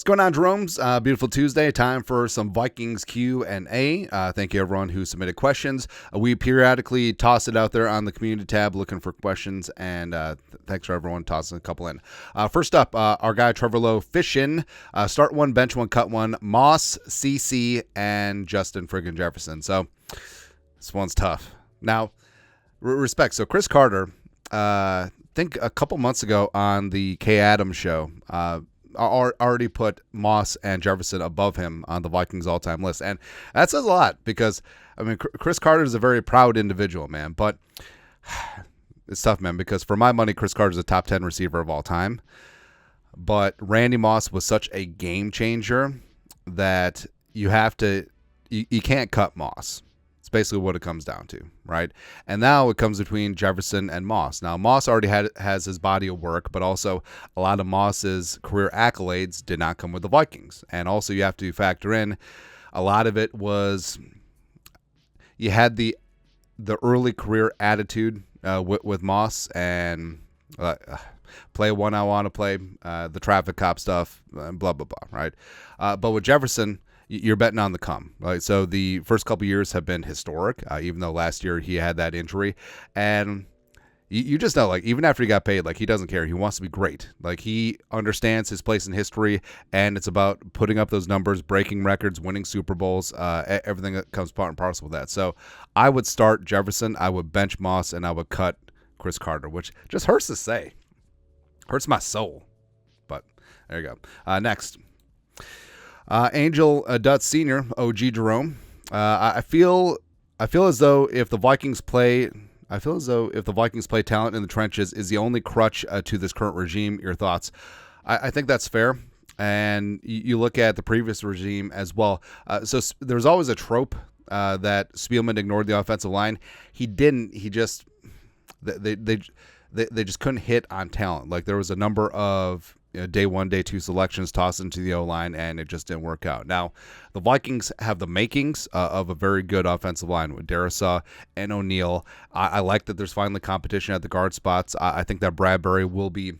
What's going on, Jeromes? Beautiful Tuesday. Time for some Vikings Q&A. Thank you, everyone who submitted questions. We periodically toss it out there on the community tab looking for questions, and thanks for everyone tossing a couple in. First up, our guy Trevor Lowe, Fishin. Start one, bench one, cut one. Moss, CC, and Justin friggin' Jefferson. So this one's tough. Now, respect. So Chris Carter, I think a couple months ago on the K. Adams show, already put Moss and Jefferson above him on the Vikings all-time list. And that says a lot because, I mean, Chris Carter is a very proud individual, man. But it's tough, man, because for my money, Chris Carter is a top 10 receiver of all time. But Randy Moss was such a game changer that you can't cut Moss. It's basically what it comes down to, right? And now it comes between Jefferson and Moss. Now, Moss already has his body of work, but also a lot of Moss's career accolades did not come with the Vikings. And also you have to factor in a lot of it was you had the early career attitude with Moss and play one I want to play, the traffic cop stuff, blah, blah, blah, right? But with Jefferson, you're betting on the come, right? So the first couple years have been historic, even though last year he had that injury. And you just know, like, even after he got paid, like, he doesn't care. He wants to be great. Like, he understands his place in history, and it's about putting up those numbers, breaking records, winning Super Bowls, everything that comes part and parcel with that. So I would start Jefferson, I would bench Moss, and I would cut Chris Carter, which just hurts to say. Hurts my soul. But there you go. Next. Angel Dutz Sr., OG Jerome. I feel as though if the Vikings play talent in the trenches is the only crutch to this current regime. Your thoughts? I think that's fair. And you look at the previous regime as well. So there's always a trope that Spielman ignored the offensive line. He didn't. He just they just couldn't hit on talent. Like, there was a number of day one, day two selections tossed into the O-line, and it just didn't work out. Now, the Vikings have the makings of a very good offensive line with Darrisaw and O'Neal. I like that there's finally competition at the guard spots. I think that Bradbury will be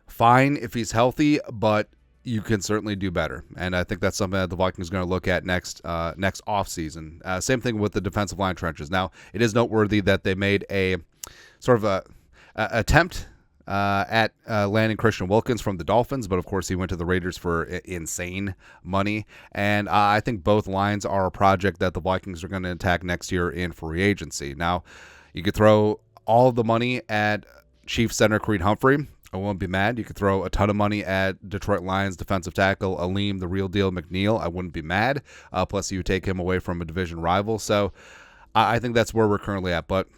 fine if he's healthy, but you can certainly do better. And I think that's something that the Vikings are going to look at next offseason. Same thing with the defensive line trenches. Now, it is noteworthy that they made a sort of a attempt at landing Christian Wilkins from the Dolphins, but of course he went to the Raiders for insane money. And I think both lines are a project that the Vikings are going to attack next year in free agency. Now, you could throw all the money at Chiefs center Creed Humphrey. I won't be mad. You could throw a ton of money at Detroit Lions defensive tackle Aleem, the real deal McNeil. I wouldn't be mad. Plus, you would take him away from a division rival. So I think that's where we're currently at. But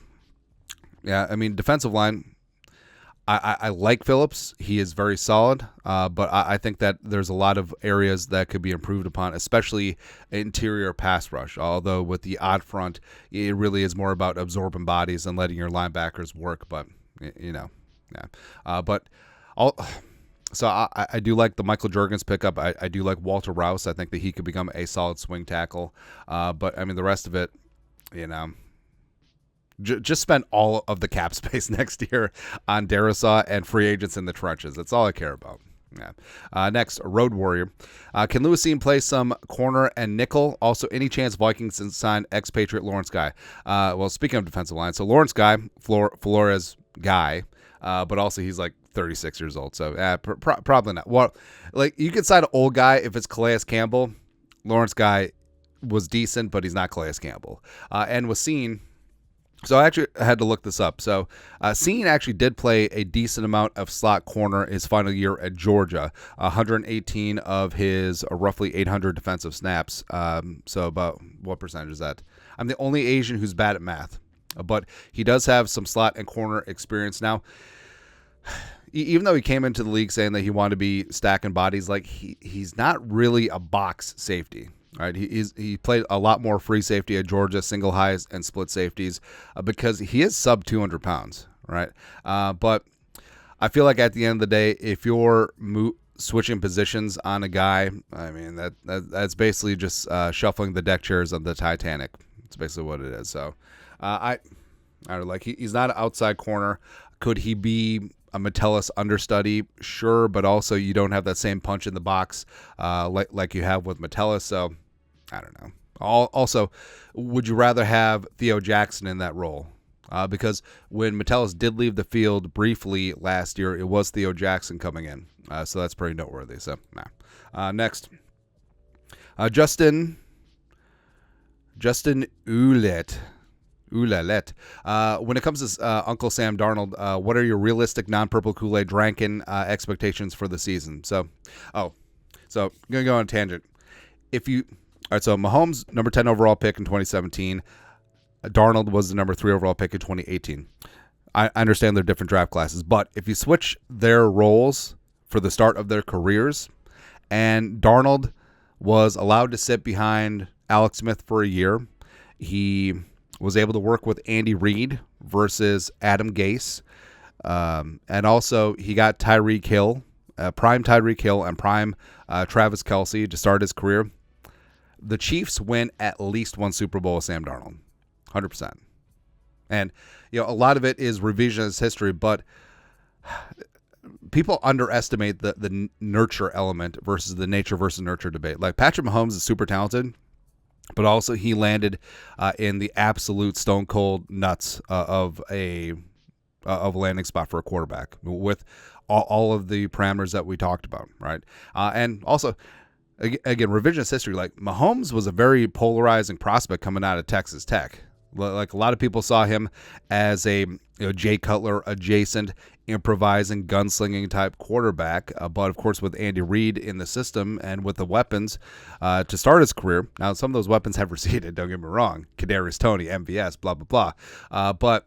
yeah, I mean, defensive line, I like Phillips. He is very solid, but I think that there's a lot of areas that could be improved upon, especially interior pass rush. Although with the odd front, it really is more about absorbing bodies and letting your linebackers work. But, yeah. So I do like the Michael Juergens pickup. I do like Walter Rouse. I think that he could become a solid swing tackle. But, I mean, the rest of it, just spend all of the cap space next year on Darrisaw and free agents in the trenches. That's all I care about. Yeah. Next, Road Warrior. Can Lewisine play some corner and nickel? Also, any chance Vikings can sign expatriate Lawrence Guy? Well, speaking of defensive line, so Lawrence Guy, Flores Guy, but also he's like 36 years old, so probably not. Well, like, you could sign an old guy if it's Calais Campbell. Lawrence Guy was decent, but he's not Calais Campbell. And Wasine. So I actually had to look this up. So Seen actually did play a decent amount of slot corner his final year at Georgia, 118 of his roughly 800 defensive snaps. So about what percentage is that? I'm the only Asian who's bad at math, but he does have some slot and corner experience. Now, even though he came into the league saying that he wanted to be stacking bodies, like he's not really a box safety. Right, he played a lot more free safety at Georgia, single highs and split safeties, because he is sub 200 pounds, right? But I feel like at the end of the day, if you're switching positions on a guy, I mean that's basically just shuffling the deck chairs of the Titanic. It's basically what it is. So I don't know, like he's not an outside corner. Could he be a Metellus understudy? Sure, but also you don't have that same punch in the box like you have with Metellus. So I don't know. Also, would you rather have Theo Jackson in that role? Because when Metellus did leave the field briefly last year, it was Theo Jackson coming in. So that's pretty noteworthy. So, nah. Next. Justin Ouellet. When it comes to Uncle Sam Darnold, what are your realistic non-purple Kool-Aid drinking expectations for the season? So I'm going to go on a tangent. All right, so Mahomes, number 10 overall pick in 2017. Darnold was the number 3 overall pick in 2018. I understand they're different draft classes, but if you switch their roles for the start of their careers, and Darnold was allowed to sit behind Alex Smith for a year, he was able to work with Andy Reid versus Adam Gase, and also he got Tyreek Hill, prime Tyreek Hill, and prime Travis Kelce to start his career. The Chiefs win at least one Super Bowl with Sam Darnold, 100%. And a lot of it is revisionist history, but people underestimate the nurture element versus the nature versus nurture debate. Like Patrick Mahomes is super talented, but also he landed in the absolute stone cold nuts of a landing spot for a quarterback with all of the parameters that we talked about, right? And also, again, revisionist history. Like Mahomes was a very polarizing prospect coming out of Texas Tech. Like a lot of people saw him as a Jay Cutler adjacent, improvising, gunslinging type quarterback. But of course, with Andy Reid in the system and with the weapons to start his career, now some of those weapons have receded. Don't get me wrong, Kadarius Toney, MVS, blah blah blah. But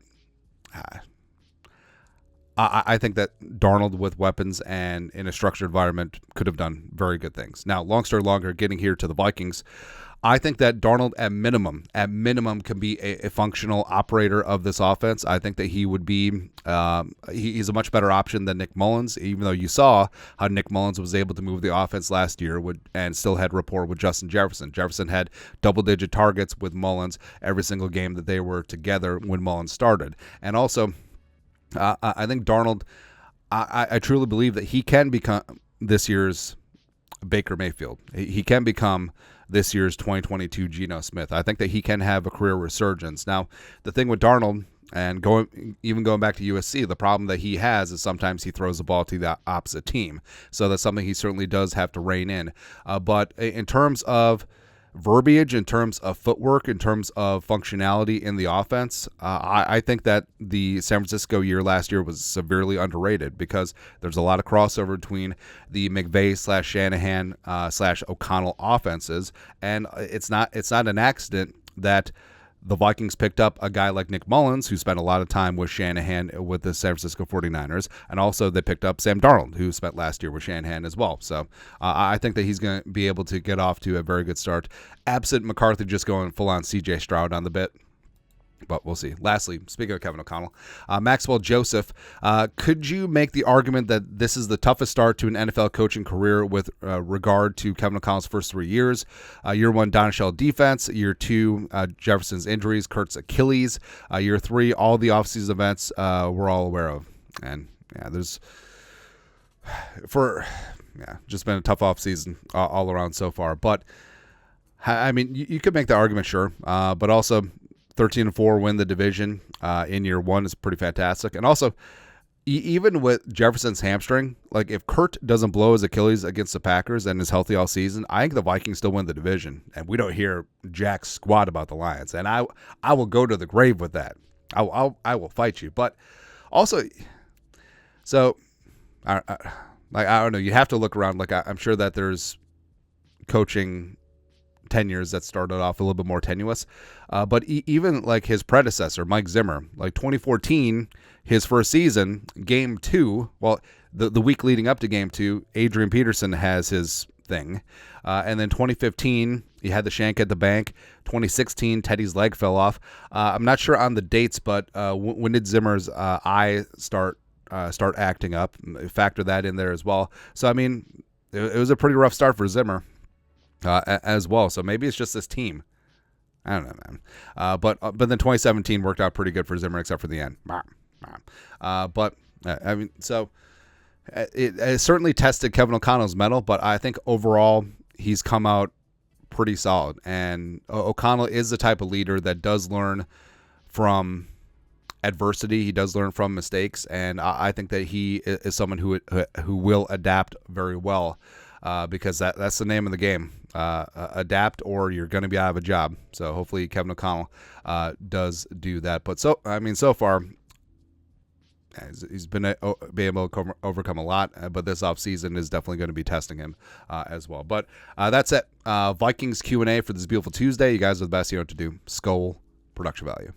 I think that Darnold with weapons and in a structured environment could have done very good things. Now, long story longer, getting here to the Vikings, I think that Darnold at minimum can be a functional operator of this offense. I think that he would be he's a much better option than Nick Mullins, even though you saw how Nick Mullins was able to move the offense last year and still had rapport with Justin Jefferson. Jefferson had double-digit targets with Mullins every single game that they were together when Mullins started. And also, I think Darnold, I truly believe that he can become this year's Baker Mayfield. He can become this year's 2022 Geno Smith. I think that he can have a career resurgence. Now, the thing with Darnold, and going back to USC, the problem that he has is sometimes he throws the ball to the opposite team. So that's something he certainly does have to rein in. But in terms of verbiage, in terms of footwork, in terms of functionality in the offense, I think that the San Francisco year last year was severely underrated because there's a lot of crossover between the McVay / Shanahan / O'Connell offenses, and it's not an accident that the Vikings picked up a guy like Nick Mullins, who spent a lot of time with Shanahan with the San Francisco 49ers, and also they picked up Sam Darnold, who spent last year with Shanahan as well. So I think that he's going to be able to get off to a very good start, absent McCarthy just going full-on C.J. Stroud on the bit. But we'll see. Lastly, speaking of Kevin O'Connell, Maxwell Joseph, could you make the argument that this is the toughest start to an NFL coaching career with regard to Kevin O'Connell's first 3 years? Year 1, Donishell defense. Year 2, Jefferson's injuries, Kurt's Achilles. Year 3, all the offseason events we're all aware of. And there's just been a tough offseason all around so far. But I mean, you could make the argument, sure, but also 13-4 win the division in year 1 is pretty fantastic. And also, even with Jefferson's hamstring, like if Kurt doesn't blow his Achilles against the Packers and is healthy all season, I think the Vikings still win the division. And we don't hear jack squat about the Lions. And I will go to the grave with that. I will fight you. But also, so I don't know. You have to look around. Like I'm sure that there's coaching tenures that started off a little bit more tenuous. But even like his predecessor, Mike Zimmer, like 2014, his first season, game 2, well, the week leading up to game 2, Adrian Peterson has his thing. And then 2015, he had the shank at the bank. 2016, Teddy's leg fell off. I'm not sure on the dates, but when did Zimmer's eye start acting up? Factor that in there as well. So, I mean, it was a pretty rough start for Zimmer. As well, so maybe it's just this team. I don't know, man. But then 2017 worked out pretty good for Zimmer, except for the end. But I mean, so it certainly tested Kevin O'Connell's mettle, but I think overall he's come out pretty solid. And O'Connell is the type of leader that does learn from adversity. He does learn from mistakes, and I think that he is someone who will adapt very well, because that's the name of the game. Adapt, or you're going to be out of a job. So hopefully Kevin O'Connell does do that. But so far, he's been able to overcome a lot, but this offseason is definitely going to be testing him as well. But that's it. Vikings Q&A for this beautiful Tuesday. You guys are the best. You know what to do. Skol, production value.